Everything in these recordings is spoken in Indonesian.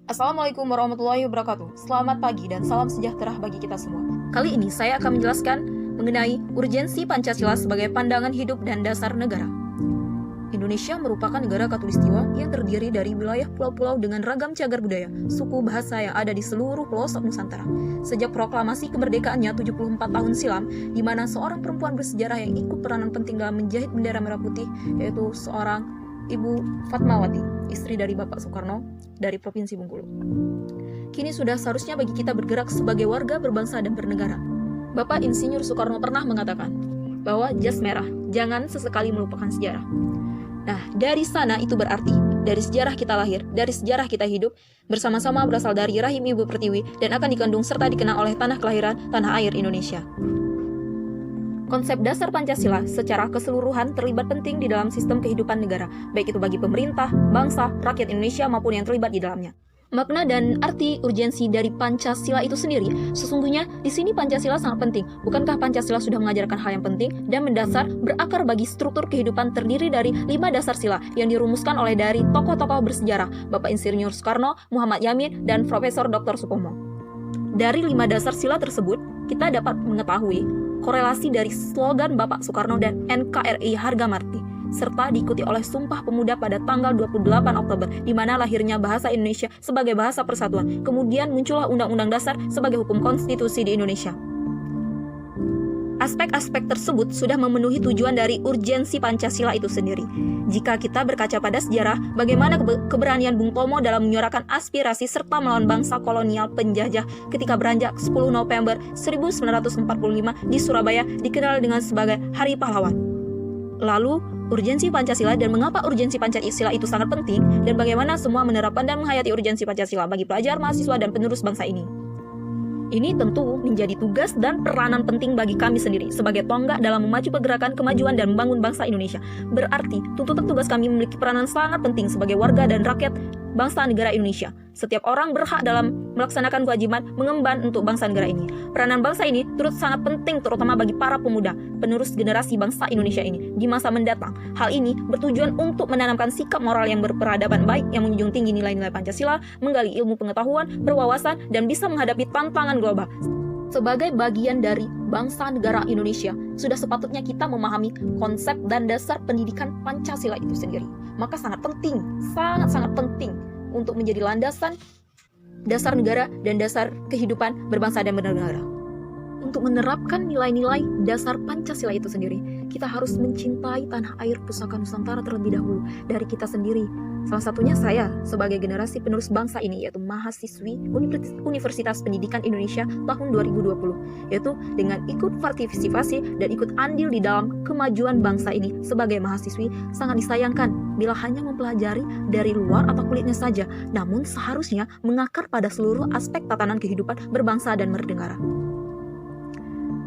Assalamualaikum warahmatullahi wabarakatuh. Selamat pagi dan salam sejahtera bagi kita semua. Kali ini saya akan menjelaskan mengenai urgensi Pancasila sebagai pandangan hidup dan dasar negara. Indonesia merupakan negara khatulistiwa yang terdiri dari wilayah pulau-pulau dengan ragam cagar budaya, suku, bahasa yang ada di seluruh pelosok Nusantara. Sejak proklamasi kemerdekaannya 74 tahun silam, di mana seorang perempuan bersejarah yang ikut peranan penting dalam menjahit bendera merah putih, yaitu seorang Ibu Fatmawati, istri dari Bapak Soekarno dari Provinsi Bengkulu. Kini sudah seharusnya bagi kita bergerak sebagai warga berbangsa dan bernegara. Bapak Insinyur Soekarno pernah mengatakan bahwa jas merah jangan sesekali melupakan sejarah. Nah, dari sana itu berarti dari sejarah kita lahir, dari sejarah kita hidup, bersama-sama berasal dari rahim Ibu Pertiwi dan akan dikandung serta dikenal oleh tanah kelahiran, tanah air Indonesia. Konsep dasar Pancasila secara keseluruhan terlibat penting di dalam sistem kehidupan negara, baik itu bagi pemerintah, bangsa, rakyat Indonesia maupun yang terlibat di dalamnya. Makna dan arti urgensi dari Pancasila itu sendiri, sesungguhnya di sini Pancasila sangat penting. Bukankah Pancasila sudah mengajarkan hal yang penting dan mendasar berakar bagi struktur kehidupan terdiri dari 5 dasar sila yang dirumuskan oleh dari tokoh-tokoh bersejarah, Bapak Insinyur Soekarno, Muhammad Yamin, dan Profesor Dr. Supomo. Dari 5 dasar sila tersebut, kita dapat mengetahui korelasi dari slogan Bapak Soekarno dan NKRI Harga Mati, serta diikuti oleh Sumpah Pemuda pada tanggal 28 Oktober, di mana lahirnya bahasa Indonesia sebagai bahasa persatuan. Kemudian muncullah Undang-Undang Dasar sebagai hukum konstitusi di Indonesia. Aspek-aspek tersebut sudah memenuhi tujuan dari urgensi Pancasila itu sendiri. Jika kita berkaca pada sejarah, bagaimana keberanian Bung Tomo dalam menyuarakan aspirasi serta melawan bangsa kolonial penjajah ketika beranjak 10 November 1945 di Surabaya dikenal dengan sebagai Hari Pahlawan. Lalu, urgensi Pancasila dan mengapa urgensi Pancasila itu sangat penting dan bagaimana semua menerapkan dan menghayati urgensi Pancasila bagi pelajar, mahasiswa, dan penerus bangsa ini. Ini tentu menjadi tugas dan peranan penting bagi kami sendiri sebagai tonggak dalam memacu pergerakan kemajuan dan membangun bangsa Indonesia. Berarti, tuntutan tugas kami memiliki peranan sangat penting sebagai warga dan rakyat bangsa negara Indonesia. Setiap orang berhak dalam melaksanakan kewajiban mengemban untuk bangsa negara ini. Peranan bangsa ini turut sangat penting terutama bagi para pemuda, penerus generasi bangsa Indonesia ini di masa mendatang. Hal ini bertujuan untuk menanamkan sikap moral yang berperadaban baik yang menjunjung tinggi nilai-nilai Pancasila, menggali ilmu pengetahuan, berwawasan, dan bisa menghadapi tantangan global. Sebagai bagian dari bangsa negara Indonesia, sudah sepatutnya kita memahami konsep dan dasar pendidikan Pancasila itu sendiri. Maka sangat penting, sangat-sangat penting untuk menjadi landasan dasar negara dan dasar kehidupan berbangsa dan bernegara. Untuk menerapkan nilai-nilai dasar Pancasila itu sendiri, kita harus mencintai tanah air pusaka Nusantara terlebih dahulu dari kita sendiri. Salah satunya saya sebagai generasi penerus bangsa ini, yaitu mahasiswi Universitas Pendidikan Indonesia tahun 2020, yaitu dengan ikut partisipasi dan ikut andil di dalam kemajuan bangsa ini sebagai mahasiswi. Sangat disayangkan bila hanya mempelajari dari luar atau kulitnya saja, namun seharusnya mengakar pada seluruh aspek tatanan kehidupan berbangsa dan bernegara.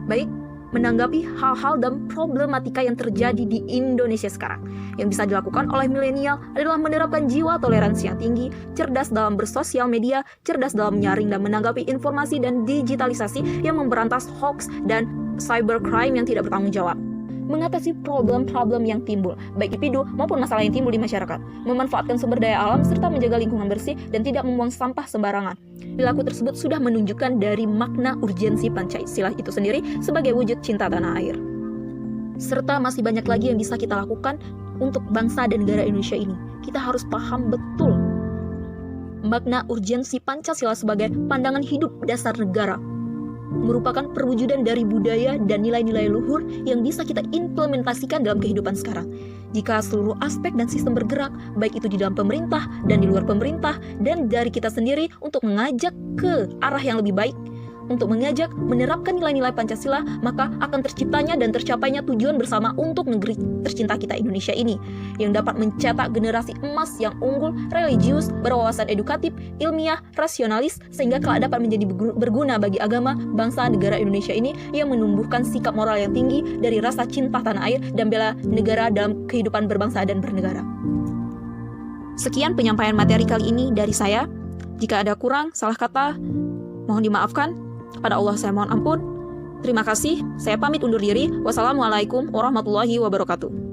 Baik, menanggapi hal-hal dan problematika yang terjadi di Indonesia sekarang. Yang bisa dilakukan oleh milenial adalah menerapkan jiwa toleransi yang tinggi, cerdas dalam bersosial media, cerdas dalam menyaring dan menanggapi informasi dan digitalisasi yang memberantas hoax dan cybercrime yang tidak bertanggung jawab. Mengatasi problem-problem yang timbul, baik individu maupun masalah yang timbul di masyarakat, memanfaatkan sumber daya alam serta menjaga lingkungan bersih dan tidak membuang sampah sembarangan. Perilaku tersebut sudah menunjukkan dari makna urgensi Pancasila itu sendiri sebagai wujud cinta tanah air. Serta masih banyak lagi yang bisa kita lakukan untuk bangsa dan negara Indonesia ini. Kita harus paham betul makna urgensi Pancasila sebagai pandangan hidup dasar negara, merupakan perwujudan dari budaya dan nilai-nilai luhur yang bisa kita implementasikan dalam kehidupan sekarang. Jika seluruh aspek dan sistem bergerak, baik itu di dalam pemerintah dan di luar pemerintah, dan dari kita sendiri untuk mengajak ke arah yang lebih baik, untuk mengajak menerapkan nilai-nilai Pancasila, maka akan terciptanya dan tercapainya tujuan bersama untuk negeri tercinta kita Indonesia ini, yang dapat mencetak generasi emas yang unggul, religius, berwawasan edukatif, ilmiah, rasionalis, sehingga kelak dapat menjadi berguna bagi agama, bangsa, negara Indonesia ini, yang menumbuhkan sikap moral yang tinggi dari rasa cinta tanah air dan bela negara dalam kehidupan berbangsa dan bernegara. Sekian penyampaian materi kali ini dari saya. Jika ada kurang, salah kata, mohon dimaafkan. Kepada Allah saya mohon ampun. Terima kasih. Saya pamit undur diri. Wassalamualaikum warahmatullahi wabarakatuh.